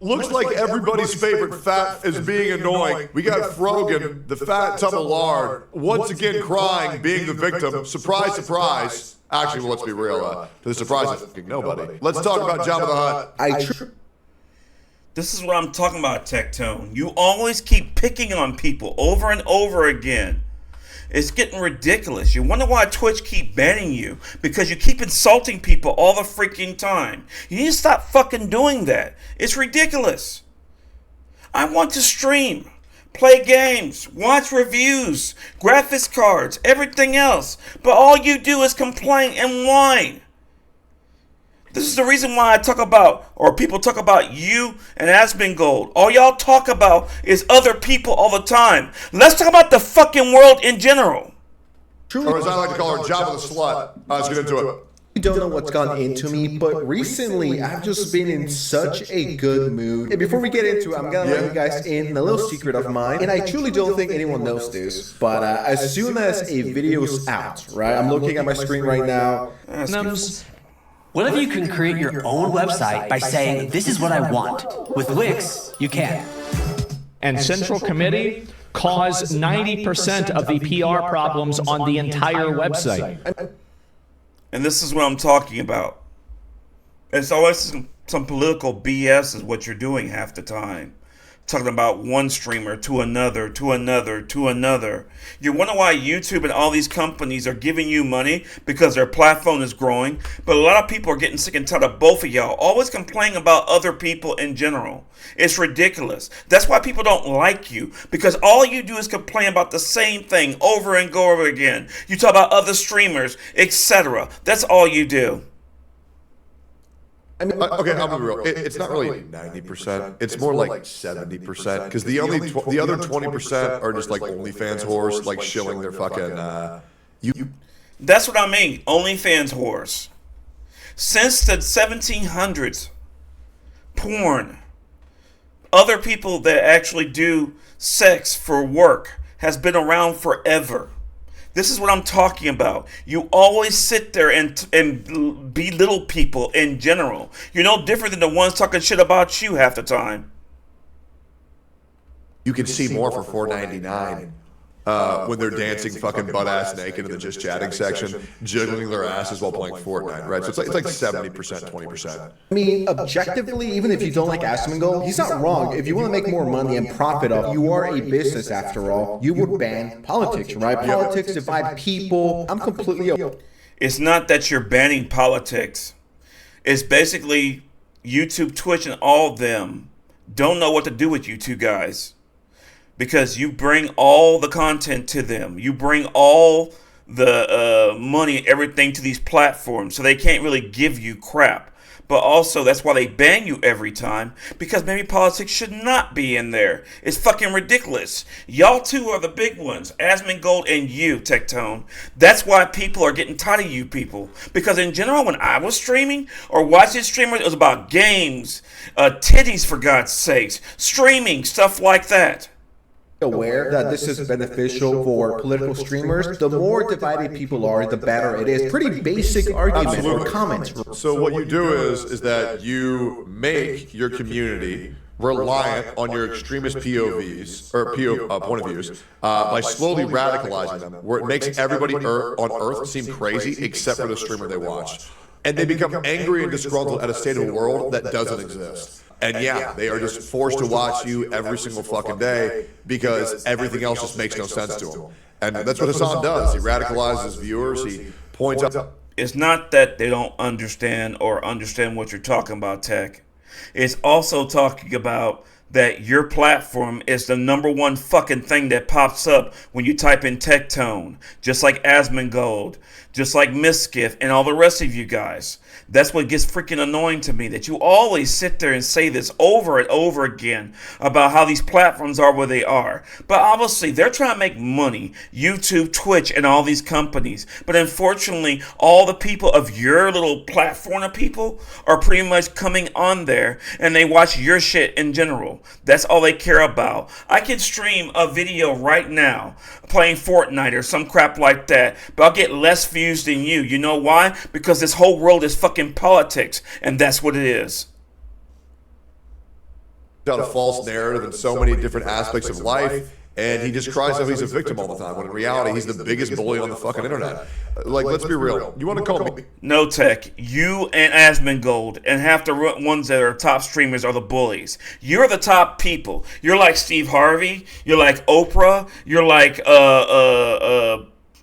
Looks like everybody's favorite fat is being annoying. We got Frogan, the fat tub of lard, once again crying, being the victim. Surprise, surprise. Actually, well, let's be real. To the surprise of fucking nobody. Let's talk about Jabba the Hutt. This is what I'm talking about, Tectone. You always keep picking on people over and over again. It's getting ridiculous. You wonder why Twitch keep banning you, because you keep insulting people all the freaking time. You need to stop fucking doing that. It's ridiculous. I want to stream, play games, watch reviews, graphics cards, everything else, but all you do is complain and whine. This is the reason why I talk about, or people talk about you and Asmongold. All y'all talk about is other people all the time. Let's talk about the fucking world in general. Or as I like to call her, Jabba the Slut. Let's get into it. I don't know what's gone into me, but recently I've just been in such a good mood. And before we get into it, I'm gonna let you guys in a little secret of mine. And I truly don't think anyone knows this, but as soon as a video's out, right? I'm looking at my screen right now. What if you can create your own website by saying, this is what I want? With Wix, you can. And Central Committee caused 90% of the PR problems on the entire website. And this is what I'm talking about. It's always some political BS is what you're doing half the time. Talking about one streamer to another, to another, to another. You wonder why YouTube and all these companies are giving you money because their platform is growing. But a lot of people are getting sick and tired of both of y'all. Always complaining about other people in general. It's ridiculous. That's why people don't like you. Because all you do is complain about the same thing over and over again. You talk about other streamers, etc. That's all you do. I mean, okay, I'll be real. It's not really 90%. It's more like 70%. Because the other 20% are just like OnlyFans whores, like shilling their fucking. That's what I mean. OnlyFans whores. Since the 1700s, porn, other people that actually do sex for work has been around forever. This is what I'm talking about. You always sit there and belittle people in general. You're no different than the ones talking shit about you half the time. You can see more for $4.99 when they're dancing fucking butt ass naked in the just chatting section, jiggling their asses while playing Fortnite, right? So it's like 70%, 20%. I mean, objectively, even if you don't like Asmongold, he's not wrong. If you want to make more money and profit off, you are a business after all. You would ban politics, right? Politics divide people. I'm completely. It's not that you're banning politics. It's basically YouTube, Twitch, and all of them don't know what to do with you two guys. Because you bring all the content to them. You bring all the money, everything to these platforms. So they can't really give you crap. But also, that's why they ban you every time. Because maybe politics should not be in there. It's fucking ridiculous. Y'all two are the big ones. Asmongold and you, Tectone. That's why people are getting tired of you people. Because in general, when I was streaming or watching streamers, it was about games, titties for God's sakes, streaming, stuff like that. Aware that this is beneficial for political streamers. The more divided people are, the better it is. Pretty basic argument or comment. So what you do is that you make your community reliant on your extremist POVs or point of views by slowly radicalizing them, where it makes everybody on Earth seem crazy except for the streamer they watch, and they become angry and disgruntled at a state of the world that doesn't exist. And yeah, they are just forced to watch you every single fucking day because everything else just makes no sense to them. And that's what Hassan does. He radicalizes viewers. He points out. It's not that they don't understand what you're talking about, Tech. It's also talking about that your platform is the number one fucking thing that pops up when you type in Tectone, just like Asmongold, just like Miskiff, and all the rest of you guys. That's what gets freaking annoying to me, that you always sit there and say this over and over again about how these platforms are where they are. But obviously, they're trying to make money, YouTube, Twitch, and all these companies. But unfortunately, all the people of your little platform of people are pretty much coming on there, and they watch your shit in general. That's all they care about. I can stream a video right now playing Fortnite or some crap like that, but I'll get less views than you. You know why? Because this whole world is fucking politics, and that's what it is. out a false narrative in so many different aspects of life, and he just cries out he's a victim all the time, when in reality he's the biggest bully on the fucking internet. Like, let's be real. You want to call me? No, Tech. You and Asmongold and half the ones that are top streamers are the bullies. You're the top people. You're like Steve Harvey. You're like Oprah. You're like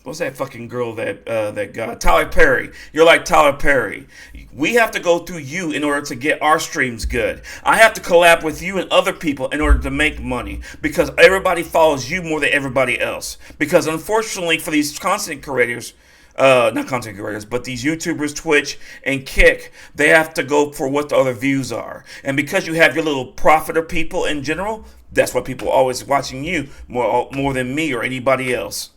what's that fucking girl that got Tyler Perry? You're like Tyler Perry. We have to go through you in order to get our streams good. I have to collab with you and other people in order to make money because everybody follows you more than everybody else. Because unfortunately for these content creators, not content creators, but these YouTubers, Twitch and Kick, they have to go for what the other views are. And because you have your little profiter people in general, that's why people are always watching you more than me or anybody else.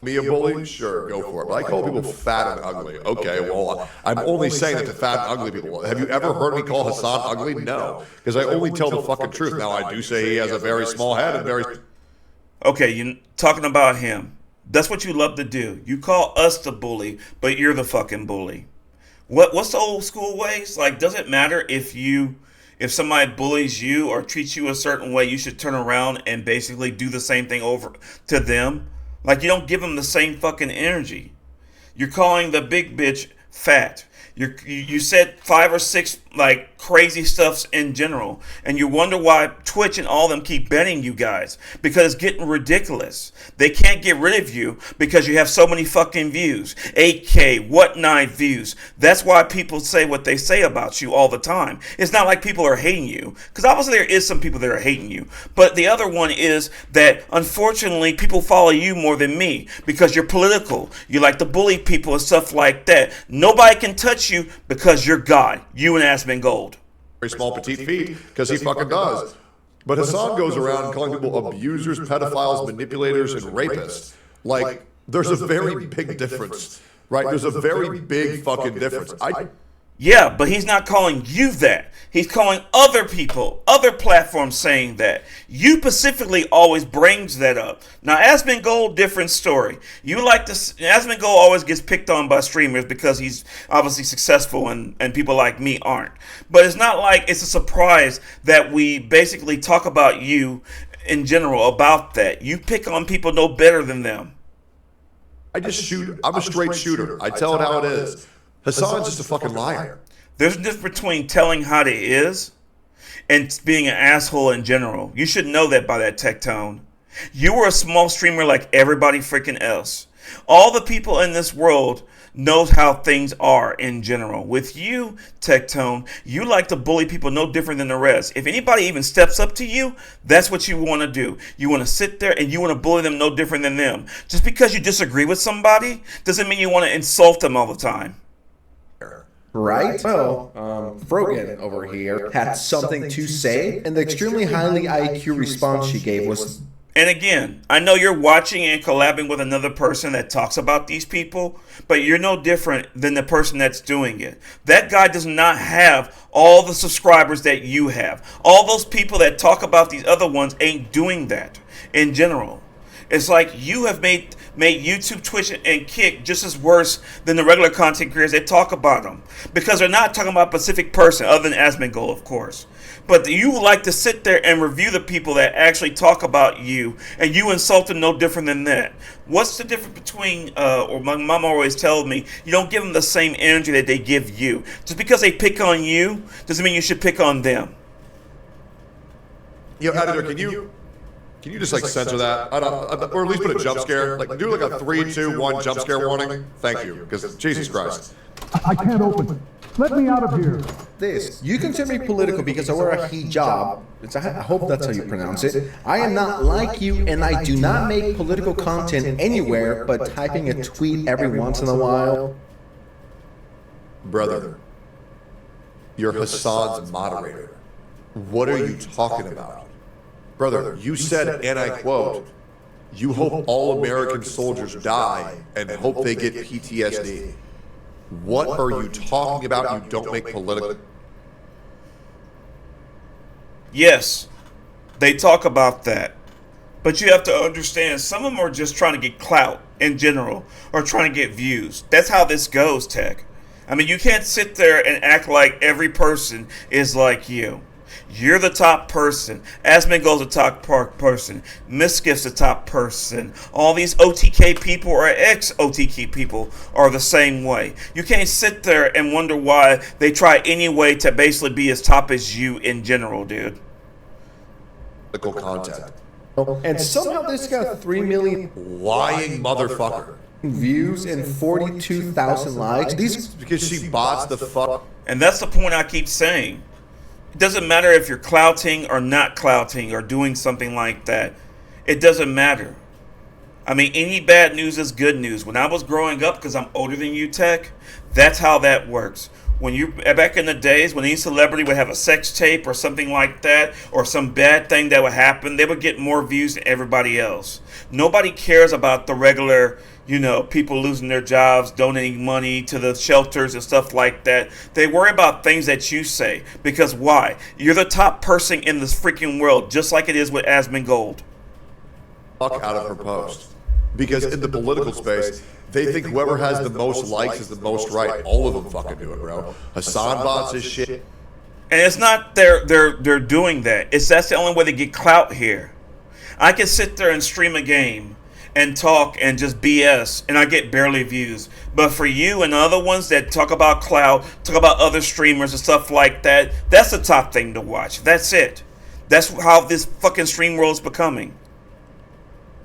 Me a bully? Sure, go for it. But I call people fat and ugly. Okay, well, I'm only saying that to fat and ugly people. Have you ever heard me call Hassan ugly? No, because I only tell the fucking truth. Now, I do say he has a very small head and very... Okay, you're talking about him. That's what you love to do. You call us the bully, but you're the fucking bully. What's the old school ways? Like, does it matter if somebody bullies you or treats you a certain way, you should turn around and basically do the same thing over to them? Like, you don't give them the same fucking energy. You're calling the big bitch fat. You said 5 or 6 like crazy stuffs in general, and you wonder why Twitch and all them keep banning you guys, because it's getting ridiculous. They can't get rid of you because you have so many fucking views, 8K, whatnot views. That's why people say what they say about you all the time. It's not like people are hating you, because obviously there is some people that are hating you, but the other one is that unfortunately people follow you more than me because you're political. You like to bully people and stuff like that. Nobody can touch you because you're God. You and Asmongold. Very small, petite feet, because he fucking does. But Hassan goes around calling people abusers, pedophiles, manipulators, and rapists. Like, there's a very big difference, right? There's a very big fucking difference. Yeah, but he's not calling you that. He's calling other people, other platforms saying that. You specifically always brings that up. Now, Asmongold, different story. Asmongold always gets picked on by streamers because he's obviously successful and people like me aren't. But it's not like it's a surprise that we basically talk about you in general about that. You pick on people no better than them. I just shoot. I'm a straight shooter. I tell it how it is. Hassan's just a fucking liar. There's a difference between telling how it is and being an asshole in general. You should know that by that Tech Tone. You were a small streamer like everybody freaking else. All the people in this world knows how things are in general. With you, Tech Tone, you like to bully people no different than the rest. If anybody even steps up to you, that's what you want to do. You want to sit there and you want to bully them no different than them. Just because you disagree with somebody doesn't mean you want to insult them all the time. Right? Well, Frogan over here had something to say, and the extremely highly IQ response she gave was... And again, I know you're watching and collabing with another person that talks about these people, but you're no different than the person that's doing it. That guy does not have all the subscribers that you have. All those people that talk about these other ones ain't doing that in general. It's like you have made YouTube, Twitch, and Kick just as worse than the regular content creators that talk about them. Because they're not talking about a specific person, other than Asmongold, of course. But you like to sit there and review the people that actually talk about you, and you insult them no different than that. What's the difference between, or my mom always tells me, you don't give them the same energy that they give you. Just because they pick on you doesn't mean you should pick on them. Yo, editor, can you just like censor that? Or at least put a jump scare. Like do like a 3, 2, 1 jump scare warning. Thank you, because Jesus Christ. I can't open it. Let me out of here. This. You consider me political because I wear a hijab. I hope that's how you pronounce it. I am not like you, and I do not make political content anywhere but typing a tweet every once in a while. Brother, you're Hassan's moderator. What are you talking about? Brother, you said, and I quote, you hope all American soldiers die and hope they get PTSD. What are you talking about? You don't make political... Yes, they talk about that. But you have to understand, some of them are just trying to get clout in general, or trying to get views. That's how this goes, Tech. I mean, you can't sit there and act like every person is like you. You're the top person. Asmongold's the top person. Misgift's the top person. All these OTK people or ex-OTK people are the same way. You can't sit there and wonder why they try any way to basically be as top as you in general, dude. Political content. And somehow this got 3 million Lying motherfucker. views and 42,000 likes. These Because she bots the fuck. And that's the point I keep saying. It doesn't matter if you're clouting or not clouting or doing something like that. It doesn't matter. I mean, any bad news is good news. When I was growing up, because I'm older than you, Tech, that's how that works. When you back in the days when any celebrity would have a sex tape or something like that, or some bad thing that would happen, they would get more views than everybody else. Nobody cares about the regular, people losing their jobs, donating money to the shelters and stuff like that. They worry about things that you say. Because why? You're the top person in this freaking world, just like it is with Asmongold. Fuck out of her post. Because in the political space, they think whoever has the most likes is the most right. All of them fucking do it, bro. Hassan bots his shit. And it's not they're doing that. That's the only way they get clout here. I can sit there and stream a game and talk and just BS, and I get barely views. But for you and other ones that talk about clout, talk about other streamers and stuff like that, that's the top thing to watch. That's it. That's how this fucking stream world is becoming.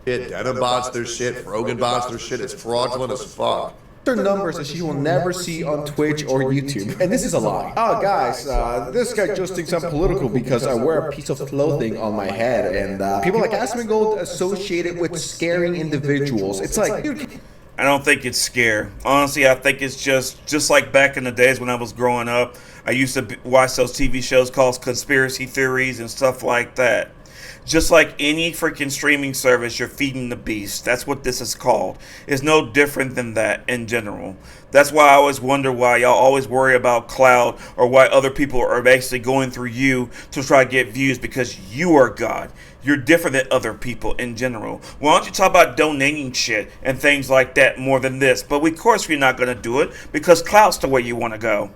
Denim bots their shit. Rogan bots their shit. It's fraudulent as fuck. are numbers that you will never see on Twitch or YouTube. And this is a lie. Oh, guys, this guy just thinks I'm political because I wear a piece of clothing on my head. And people like Asmongold associate it with scaring individuals. It's like, dude. I don't think it's scare. Honestly, I think it's just like back in the days when I was growing up. I used to watch those TV shows called conspiracy theories and stuff like that. Just like any freaking streaming service, you're feeding the beast. That's what this is called. It's no different than that in general. That's why I always wonder why y'all always worry about clout or why other people are basically going through you to try to get views, because you are God. You're different than other people in general. Why don't you talk about donating shit and things like that more than this? But of course we're not going to do it because clout's the way you want to go.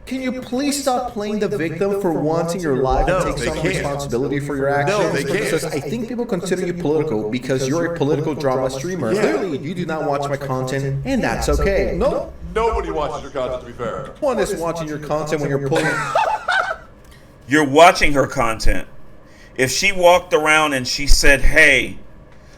Can you please stop playing the victim for wanting your life and take some responsibility for your actions? No, they can't. Because I think people consider you political because you're a political drama streamer. Clearly, you do not watch my content, and that's okay. No, Nobody watches your content, to be fair. one is watching your content when you're pulling. You're watching her content. If she walked around and she said, hey,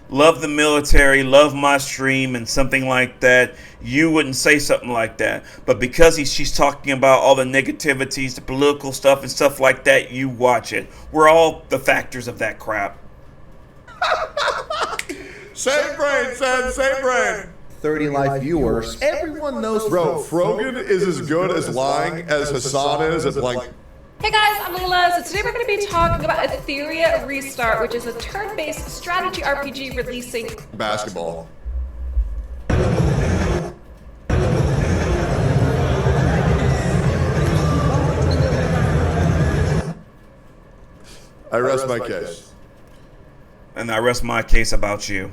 love the military, love my stream, and something like that, you wouldn't say something like that. But because she's talking about all the negativities, the political stuff and stuff like that, you watch it. We're all the factors of that crap. Same brain, son, same brain. 30 live viewers. Everyone knows. Bro, Frogan is as good as lying as Hassan is at blank. Hey guys, I'm Leela. So today we're going to be talking about Etheria Restart, which is a turn-based strategy RPG releasing Basketball. I rest my case. And I rest my case about you.